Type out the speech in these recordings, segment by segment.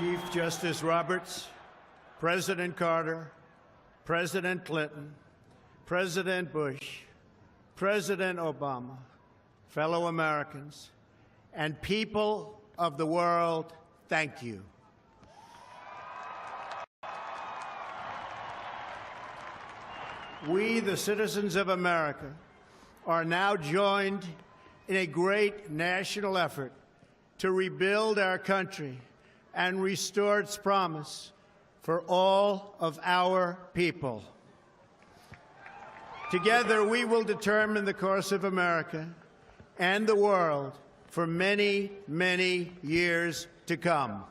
Chief Justice Roberts, President Carter, President Clinton, President Bush, President Obama, fellow Americans, and people of the world, thank you. We, the citizens of America, are now joined in a great national effort to rebuild our country and restore its promise for all of our people. Together, we will determine the course of America and the world for many, many years to come.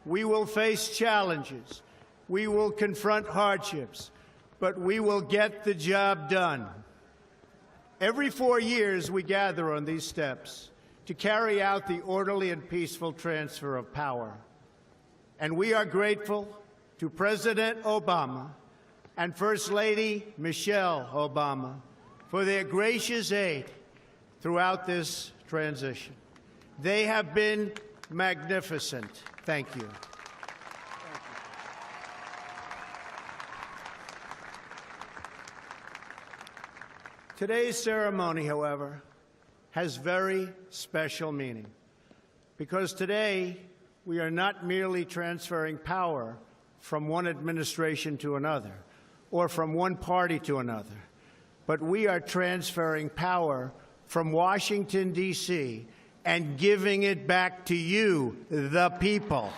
We will face challenges. We will confront hardships, but we will get the job done. Every 4 years, we gather on these steps to carry out the orderly and peaceful transfer of power. And we are grateful to President Obama and First Lady Michelle Obama for their gracious aid throughout this transition. They have been magnificent. Thank you. Today's ceremony, however, has very special meaning, because today we are not merely transferring power from one administration to another or from one party to another, but we are transferring power from Washington, D.C., and giving it back to you, the people.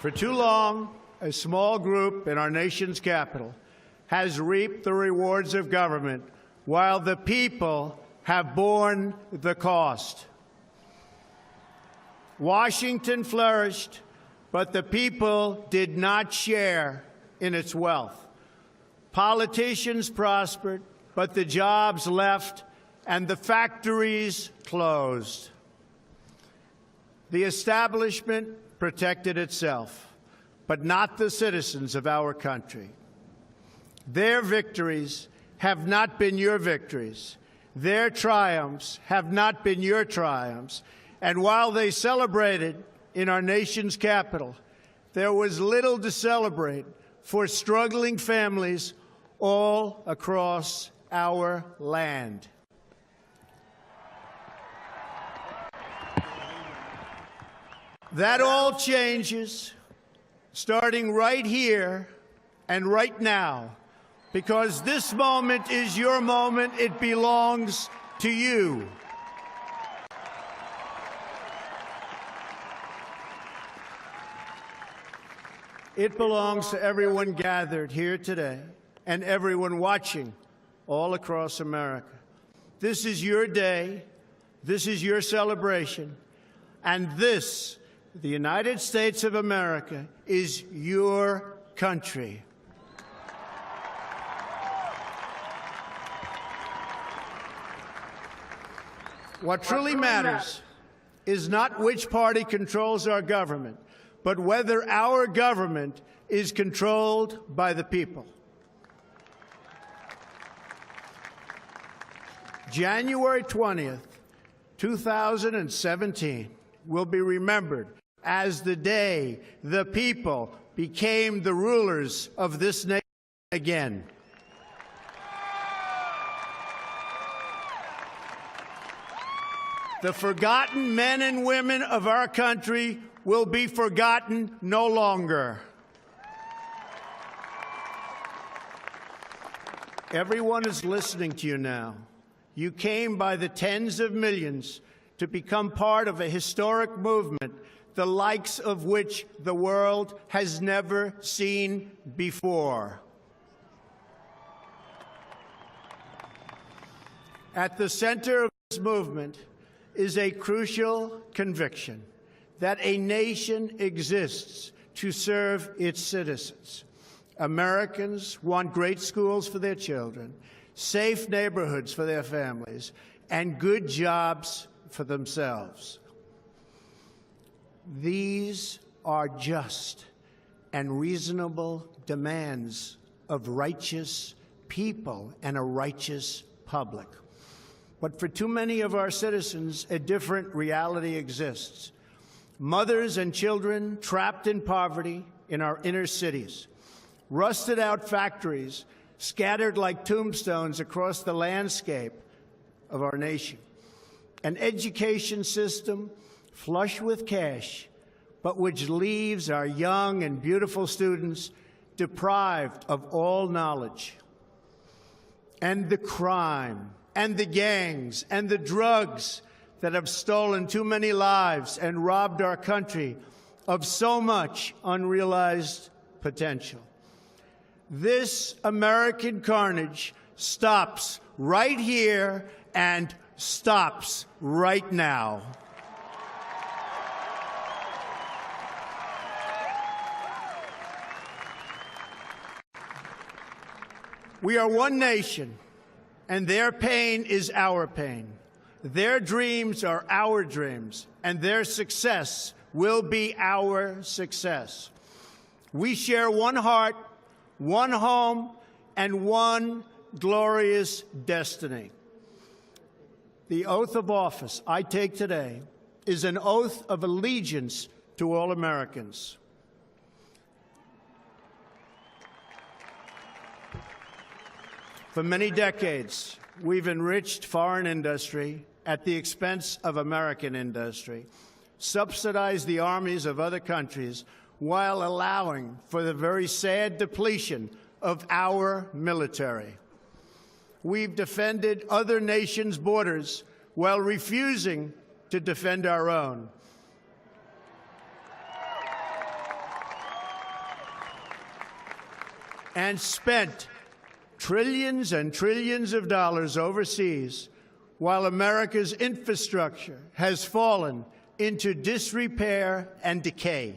For too long, a small group in our nation's capital has reaped the rewards of government while the people have borne the cost. Washington flourished, but the people did not share in its wealth. Politicians prospered, but the jobs left and the factories closed. The establishment protected itself, but not the citizens of our country. Their victories have not been your victories. Their triumphs have not been your triumphs. And while they celebrated in our nation's capital, there was little to celebrate for struggling families all across our land. That all changes starting right here and right now, because this moment is your moment. It belongs to you. It belongs to everyone gathered here today and everyone watching all across America. This is your day. This is your celebration. And this, the United States of America, is your country. What truly matters is not which party controls our government, but whether our government is controlled by the people. January 20th, 2017 will be remembered as the day the people became the rulers of this nation again. The forgotten men and women of our country will be forgotten no longer. Everyone is listening to you now. You came by the tens of millions to become part of a historic movement, the likes of which the world has never seen before. At the center of this movement is a crucial conviction that a nation exists to serve its citizens. Americans want great schools for their children, safe neighborhoods for their families, and good jobs for themselves. These are just and reasonable demands of righteous people and a righteous public. But for too many of our citizens, a different reality exists. Mothers and children trapped in poverty in our inner cities, rusted out factories scattered like tombstones across the landscape of our nation, an education system flush with cash, but which leaves our young and beautiful students deprived of all knowledge. And the crime, and the gangs, and the drugs that have stolen too many lives and robbed our country of so much unrealized potential. This American carnage stops right here and stops right now. We are one nation, and their pain is our pain. Their dreams are our dreams, and their success will be our success. We share one heart, one home, and one glorious destiny. The oath of office I take today is an oath of allegiance to all Americans. For many decades, we've enriched foreign industry at the expense of American industry, subsidized the armies of other countries while allowing for the very sad depletion of our military. We've defended other nations' borders while refusing to defend our own. And spent trillions and trillions of dollars overseas while America's infrastructure has fallen into disrepair and decay.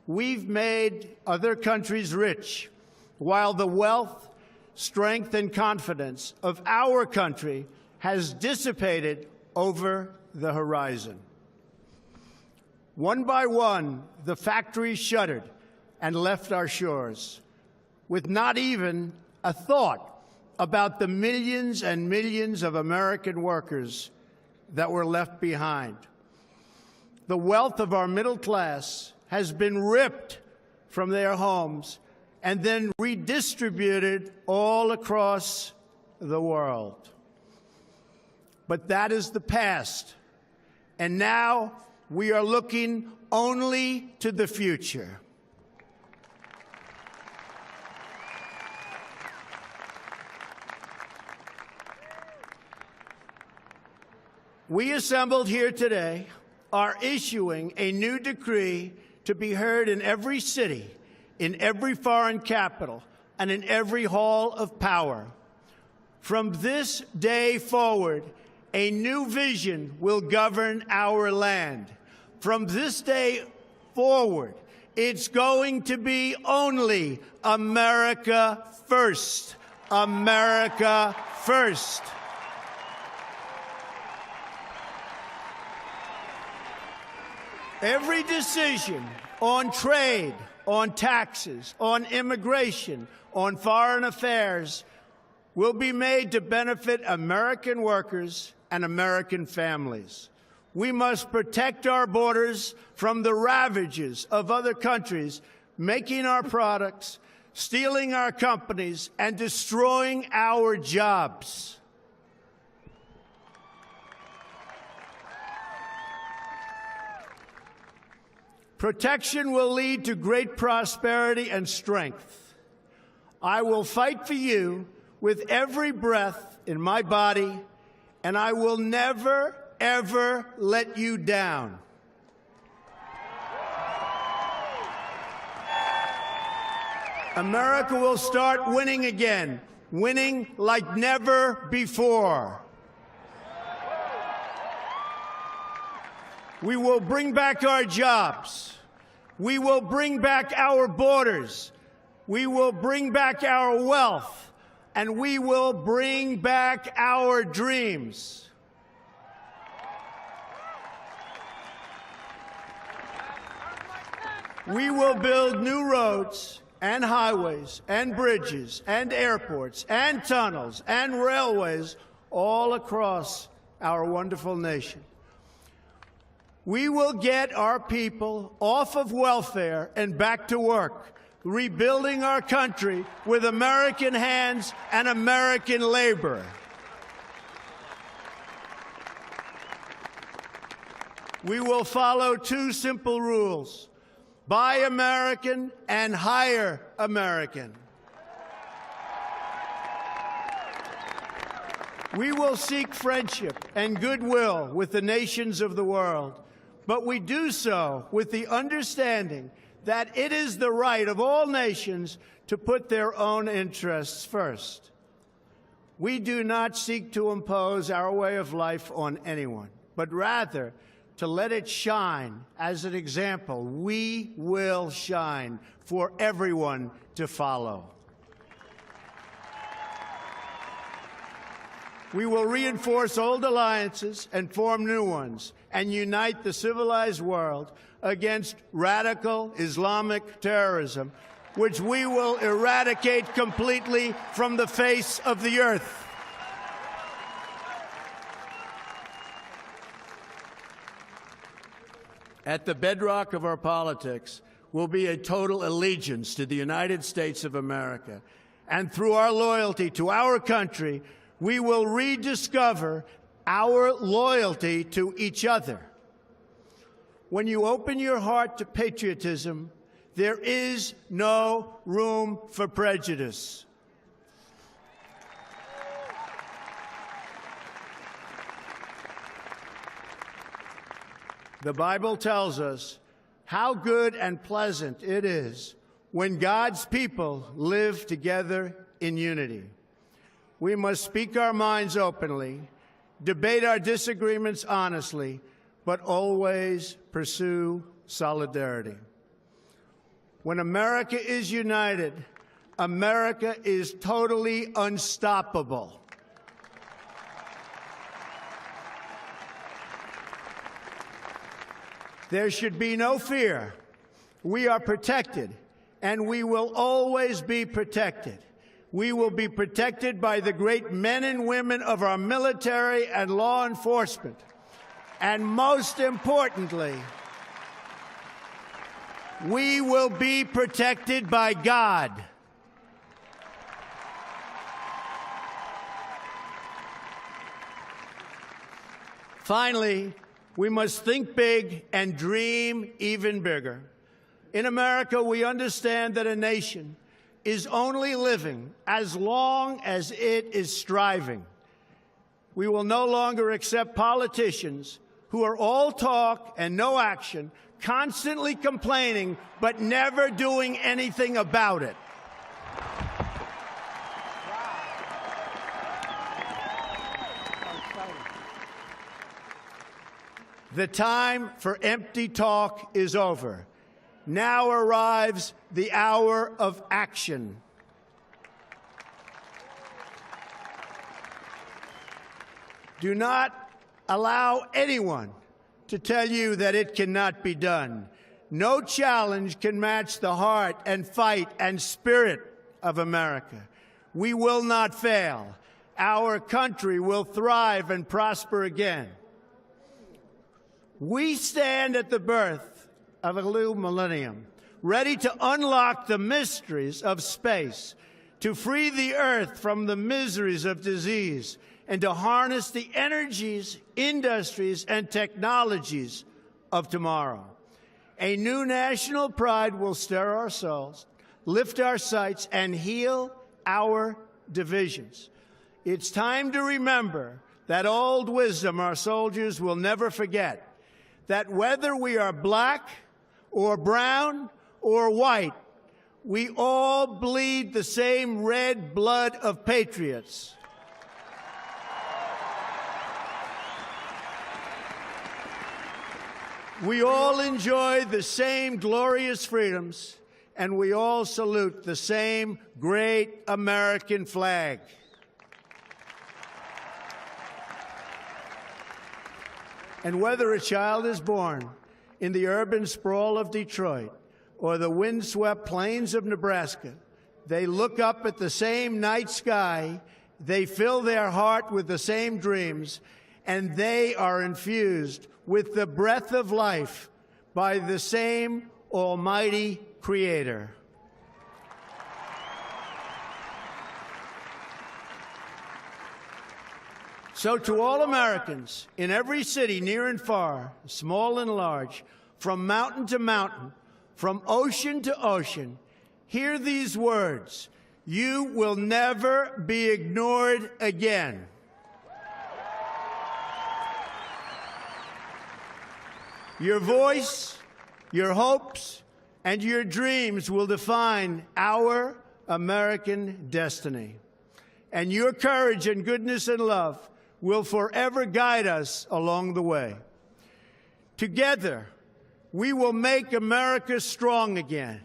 We've made other countries rich while the wealth, strength, and confidence of our country has dissipated over the horizon. One by one, the factories shuttered and left our shores, with not even a thought about the millions and millions of American workers that were left behind. The wealth of our middle class has been ripped from their homes and then redistributed all across the world. But that is the past, and now we are looking only to the future. We assembled here today are issuing a new decree to be heard in every city, in every foreign capital, and in every hall of power. From this day forward, a new vision will govern our land. From this day forward, it's going to be only America first. America first. Every decision on trade, on taxes, on immigration, on foreign affairs will be made to benefit American workers and American families. We must protect our borders from the ravages of other countries making our products, stealing our companies, and destroying our jobs. Protection will lead to great prosperity and strength. I will fight for you with every breath in my body, and I will never, ever let you down. America will start winning again, winning like never before. We will bring back our jobs. We will bring back our borders. We will bring back our wealth. And we will bring back our dreams. We will build new roads and highways and bridges and airports and tunnels and railways all across our wonderful nation. We will get our people off of welfare and back to work, rebuilding our country with American hands and American labor. We will follow two simple rules: buy American and hire American. We will seek friendship and goodwill with the nations of the world, but we do so with the understanding that it is the right of all nations to put their own interests first. We do not seek to impose our way of life on anyone, but rather to let it shine as an example. We will shine for everyone to follow. We will reinforce old alliances and form new ones and unite the civilized world against radical Islamic terrorism, which we will eradicate completely from the face of the earth. At the bedrock of our politics will be a total allegiance to the United States of America. And through our loyalty to our country, we will rediscover our loyalty to each other. When you open your heart to patriotism, there is no room for prejudice. The Bible tells us how good and pleasant it is when God's people live together in unity. We must speak our minds openly, debate our disagreements honestly, but always pursue solidarity. When America is united, America is totally unstoppable. There should be no fear. We are protected, and we will always be protected. We will be protected by the great men and women of our military and law enforcement. And most importantly, we will be protected by God. Finally, we must think big and dream even bigger. In America, we understand that a nation is only living as long as it is striving. We will no longer accept politicians who are all talk and no action, constantly complaining but never doing anything about it. The time for empty talk is over. Now arrives the hour of action. Do not allow anyone to tell you that it cannot be done. No challenge can match the heart and fight and spirit of America. We will not fail. Our country will thrive and prosper again. We stand at the birth of a new millennium, ready to unlock the mysteries of space, to free the earth from the miseries of disease, and to harness the energies, industries, and technologies of tomorrow. A new national pride will stir our souls, lift our sights, and heal our divisions. It's time to remember that old wisdom our soldiers will never forget, that whether we are black or brown or white, we all bleed the same red blood of patriots. We all enjoy the same glorious freedoms, and we all salute the same great American flag. And whether a child is born in the urban sprawl of Detroit or the windswept plains of Nebraska. They look up at the same night sky, they fill their heart with the same dreams, and they are infused with the breath of life by the same Almighty Creator. So to all Americans in every city, near and far, small and large, from mountain to mountain, from ocean to ocean, hear these words: you will never be ignored again. Your voice, your hopes, and your dreams will define our American destiny. And your courage and goodness and love will forever guide us along the way. Together, we will make America strong again.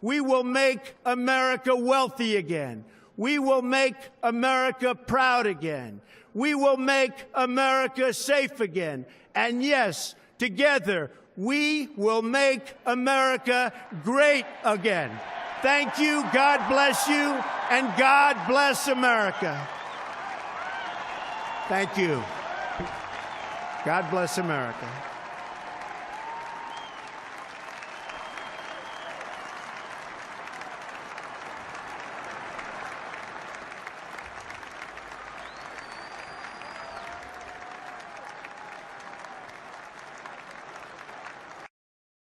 We will make America wealthy again. We will make America proud again. We will make America safe again. And yes, together, we will make America great again. Thank you, God bless you, and God bless America. Thank you. God bless America.